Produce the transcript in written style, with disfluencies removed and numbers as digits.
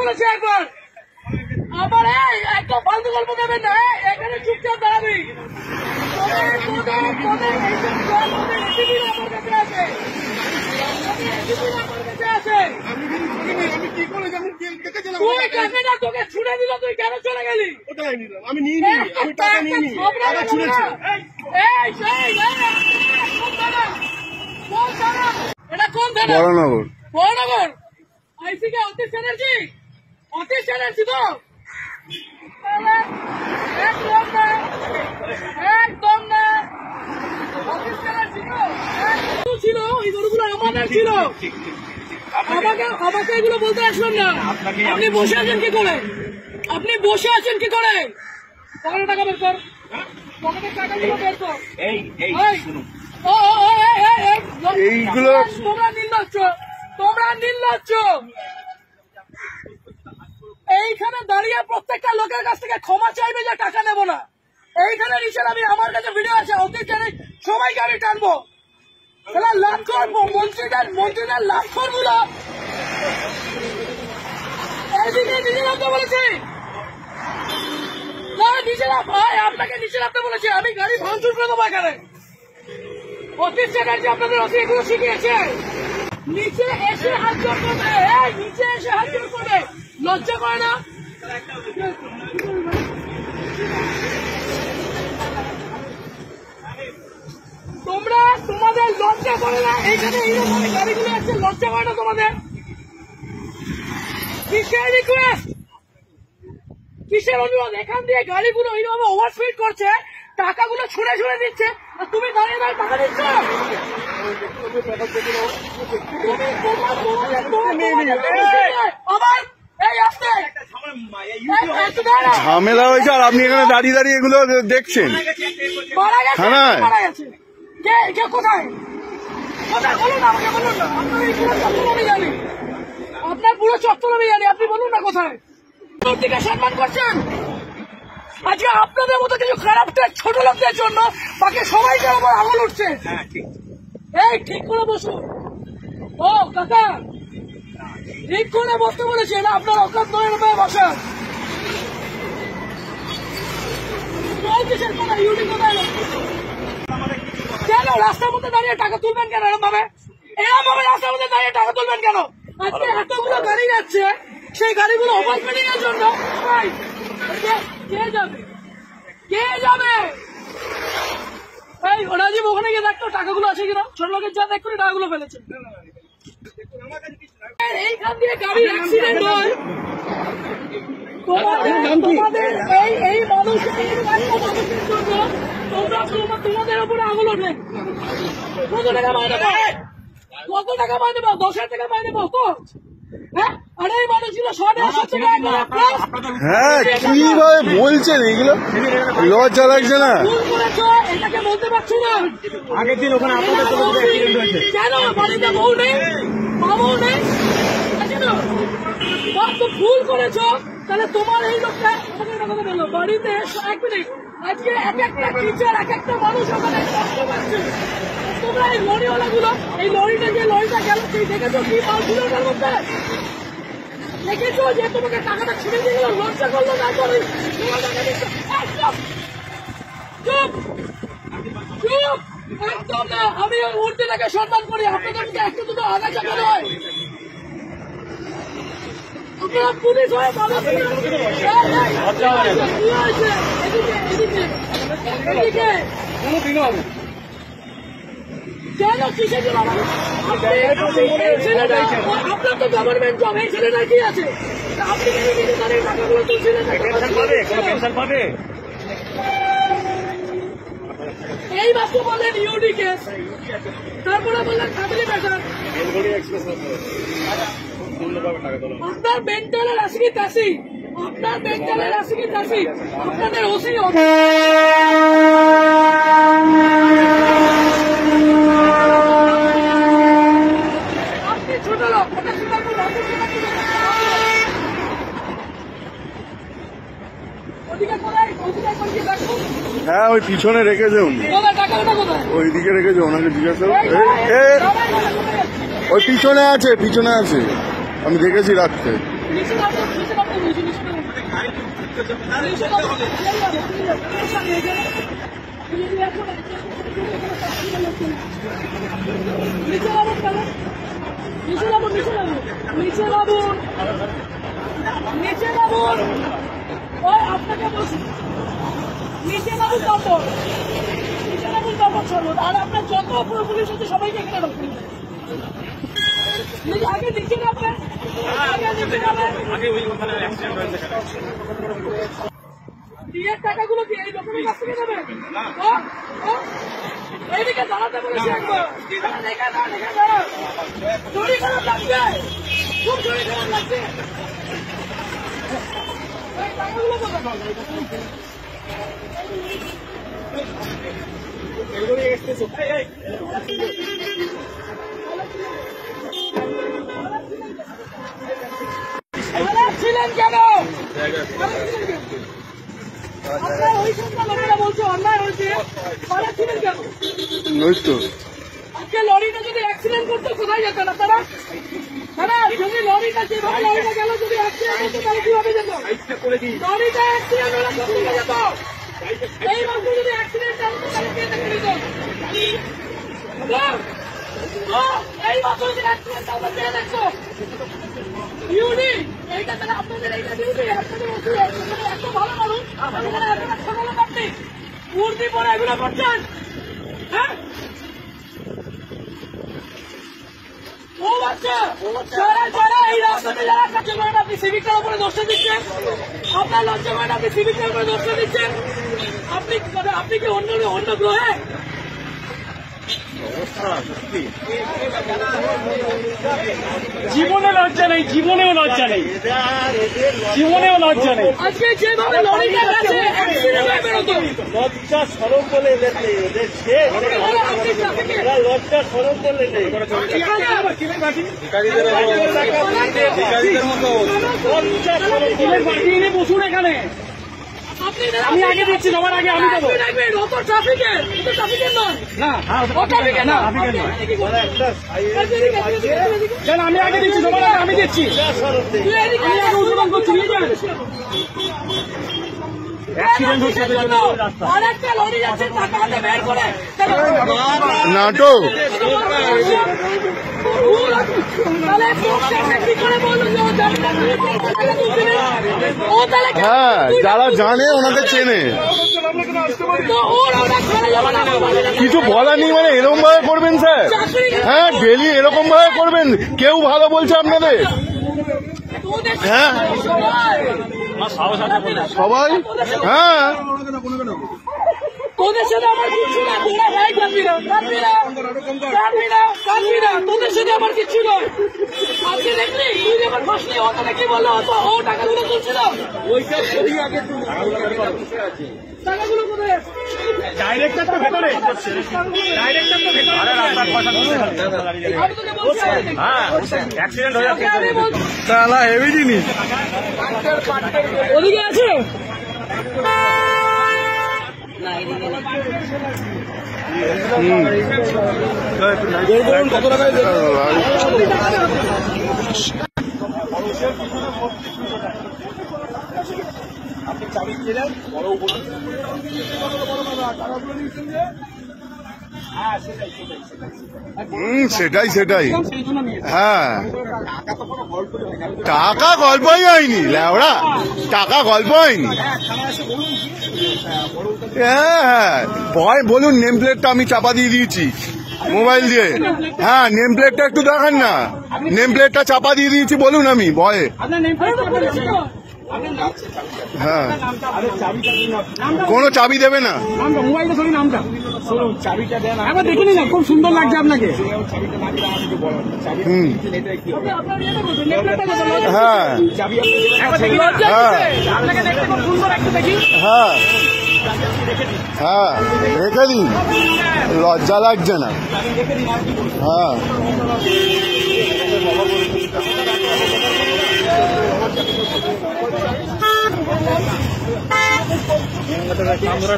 বলেছি একবার, আমার একদম ফালতু গল্প দেবেন না, এখানে চুপচাপ দাঁড়াবি। তোকে ছুড়ে দিল, তুই কেন চলে গেলি? আমি নিইনি, আমি টাকা নিইনি, টাকা ছুড়েছি। এটা কোন থানা? বড়নগর। বড়নগর আইসি কে অতীশ ব্যানার্জি? অতীশ ব্যানার্জি তো একদম না, অতীশ ব্যানার্জি ছিল। ওই গরুগুলো আমাদের ছিল, আমাকে এগুলো বলতে আসলাম না। আপনি বসে আছেন কি করে? আপনি বসে আছেন কি করে? পকেটে টাকা বের কর, পকেটের টাকাগুলো বের কর। এইগুলো তোমরা নির্লজ্জ, তোমরা নির্লজ্জ। এইখানে দাঁড়িয়ে প্রত্যেকটা লোকের কাছ থেকে ক্ষমা চাইবে যে টাকা নেব না। এইখানে নিচের আমি, আমার কাছে ভিডিও আছে, অতীত সবাইকে আমি টানবো। লাভ করবো মন্ত্রীদের লাভ করবো না। এইদিকে নিচে নামতে বলেছি না, নিচে নাম ভাই, আপনাকে নিচে নামতে বলেছি। আমি গাড়ি ভাঙচুর করে দেবো এখানে। অতীশ ব্যানার্জি আপনাদের এগুলো শিখিয়েছে। নিচে এসে হাত জোর করবে, নিচে এসে হাত জোর করবে, লজ্জা করে না? তোমরা তোমাদের লজ্জা করে না? এইখানে এইরকম গাড়িগুলো আছে, লজ্জা করে না তোমাদের? কিসের রিকোয়েস্ট, কিসের অনুরোধ? এখান দিয়ে গাড়িগুলো এইরকম ওভারস্পিড করছে, টাকাগুলো ছুঁড়ে ছুঁড়ে দিচ্ছে, আর তুমি দাঁড়িয়ে দাঁড়িয়ে টাকা দিচ্ছ। ঝামেলা হয়েছে আর আপনি এখানে দাঁড়িয়ে দাঁড়িয়ে এগুলো দেখছেন। থানায় কোথায় বলুন না, আমাকে বলুন না। আপনার পুরো চত্বর আমি জানি, আপনি বলুন না কোথায়। দিকে সম্মান করছেন। আজকে আপনাদের মতো কিছু খারাপ ছোট লোকদের জন্য বাকি সবাইকে আমার আঙুল উঠছে। এই ঠিক করে বসুন। ও কাকা, ঠিক করে বসতে বলেছি না, আপনার অকাত নয় রূপায় বসান। কেন রাস্তার মধ্যে দাঁড়িয়ে টাকা তুলবেন কেন? এরকম ভাবে রাস্তার মধ্যে দাঁড়িয়ে টাকা তুলবেন কেন? আজকে এতগুলো গাড়ি যাচ্ছে, সেই গাড়িগুলো ওভারস্পিডিং এর জন্য কে যাবে? কে যাবে? এই রাজীব, ওখানে গিয়ে দেখতো টাকাগুলো আছে কিনা। ছোট লোকের যা দেখ করে টাকাগুলো ফেলেছে। এইখান দিয়ে গাড়ির অ্যাক্সিডেন্ট হয়, তোমাদের এই মানুষের জন্য তোমাদের উপরে আঙুল ওঠে। কত টাকা মাইনে পাও? কত টাকা মাইনে পাও? 10,000 টাকা মাইনে পাও তো? হ্যাঁ, আর এই মানুষগুলো 150 টাকা। হ্যাঁ, কিভাবে বলছেন এগুলো? লজ্জা লাগছে না? এটাকে বলতে পারছি না। আগের দিন ওখানে আপনাদের কেন বাড়িতে বউ নেই, বাবু নেই? ভুল করেছ, তাহলে তোমার এই লোকটা কথা বললো বাড়িতে। 1 মিনিট, আজকে এক একটা টিচার, এক একটা মানুষ ওখানে কষ্ট পাচ্ছে। তোমরা এই লরিওয়ালা গুলো, এই লরিটা যে লরিটা গেল, সেই দেখেছো কি মাল ছিল ওটার মধ্যে? দেখেছো যে তোমাকে টাকাটা ছিঁড়ে দিয়ে গেল, লজ্জা করলো না? করে চুপ চুপ, একদম না। আমি উর্দিটাকে সম্মান করি, আপনাদের মধ্যে একটু দুটো আগাছা কেন হয়? পুলিশ হয়ে কেন কিসের জন্য? আপনার তো গভর্নমেন্ট জব, এই ছেলেটা কি আছে? আপনি টাকাগুলো তুলছিলেন, এই মাত্র বললেন ইউডি কেস, তারপরে বললেন ফ্যামিলি ম্যাটার। আপনার মেন্টালের আসি তাসি, আপনার মেন্টালের আসি তাসি, আপনাদের ওসি আপনি ছোট লোক। হ্যাঁ, ওই পিছনে রেখেছে উনি, ওইদিকে রেখেছে, ওনাকে জিজ্ঞাসা। ওই পিছনে আছে, পিছনে আছে, আমি দেখেছি রাখতে। নিচে নামো, নিচে নামো, নিচে নিচে নামো। নিচে নামো। নিচে নামো কেন? নিচে নামো, নিচে নামো, নিচে নামুন, নিচে নামুন। ওই আপনাকে বলছি নিচে নামুন, তারপর নিচে নামুন, তারপর ছাড়ুন। আর আপনার যত পুলিশ আছে সবাইকে এখানে রাখুন। আগে নিচে নামবেন, আগে নিচে নামবেন। বিয়ের টাকাগুলো কি এই লোকের কাছ থেকে নেবেন? এইদিকে দাঁড়াতে বলেছি একবার। শরীর খারাপ লাগছে, খুব শরীর খারাপ লাগছে। এই টাকাগুলো কোথায়? ছিলেন কেন? আপনার ওই সন্ধ্যা লোকেরা বলছে অন্যায় হয়েছে, ছিলেন কেন? আজকে লরিটা যদি অ্যাক্সিডেন্ট করতো কোথায় যেতেন আপনারা? যদি লরিটা যেভাবে লরিটা গেল যদি অ্যাক্সিডেন্ট করতো তাহলে কিভাবে যেত? লরিটা অ্যাক্সিডেন্ট হলে কোথায় যেত? এই মাত্র যদি অ্যাক্সিডেন্ট হতো তাহলে কে দেখে নিত? এই মাত্র যদি অ্যাক্সিডেন্ট হতো কে দেখতো? ডিউটি এইটা তাহলে আপনাদের এইটা ডিউটি। আপনাদের এত ভালো মানুষ এখানে এত সকালে আপনি মূর্তি পরে এগুলো করছেন। হ্যাঁ ও বাচ্চা যারা যারা এই রাস্তাতে যারা কাছে করেন আপনি সিভিকটার উপরে দোষটা দিচ্ছেন। আপনার লজ্জা করেন আপনি সিভিকটার উপরে দোষটা দিচ্ছেন। আপনি কি অন্য গ্রহে? জীবনে লজ্জা নেই, জীবনেও লজ্জা নেই, জীবনেও লজ্জা নেই। আজকে যেভাবে লরিটা গেছে লজ্জা সরম বলে এদের নেই, এদের লজ্জা সরম বলে নেই। লজ্জা সরম বলে বসুন এখানে। আমি আগে দিচ্ছি, সবার আগে আমি দেবো। ট্রাফিকের নয় না, আমি আগে দিচ্ছি, সবার আগে আমি দিচ্ছি। আমি আগে উদ্বোধন করছি, নিয়ে যান। আরেকটা লরি যাচ্ছে টাকা হাতে বের করে নাটক হ্যাঁ, যারা জানে ওনাদের চেনে। কিছু বলার নেই, মানে এরকম ভাবে করবেন স্যার? হ্যাঁ, ডেলি এরকম ভাবে করবেন? কেউ ভালো বলছে আপনাদের? হ্যাঁ সবাই, হ্যাঁ তোদের সাথে আমার কিছু না, তোরা ভাই কাঁদবি না, তোদের সাথে আমার কিছু নয়। আজকে দেখলি তুই যখন বসলি ও তাহলে কি বললো? ও টাকাগুলো তুলছিল, টাকাগুলো কোথায়? ডাইরেক্টর তো ভেতরে, ডাইরেক্টর তো ভেতরে। আমি তোকে বলছি অ্যাক্সিডেন্ট হয়ে যাচ্ছে। তাহলে হেভি জিনিস ওদিকে আছে। কত টাকায় আপনি চাবি দিলেন, বড় সেটাই হ্যাঁ, টাকা গল্পই হয়নি ল্যাওড়া, টাকা গল্প হয়নি। হ্যাঁ ভয় বলুন, নেম প্লেটটা আমি চাপা দিয়ে দিয়েছি মোবাইল দিয়ে। হ্যাঁ নেম প্লেটটা একটু দেখান না, নেম প্লেটটা চাপা দিয়ে দিয়েছি বলুন আমি ভয়ে। হ্যাঁ কোনো চাবি দেবে না, মোবাইলটা ধরি নামটা চাবিটা দেন, একবার দেখে নিন, খুব সুন্দর লাগছে আপনাকে। হ্যাঁ আপনাকে দেখতে খুব সুন্দর একটা দেখি। হ্যাঁ হ্যাঁ রেখে দিন, লজ্জা লাগছে না। হ্যাঁ আমরা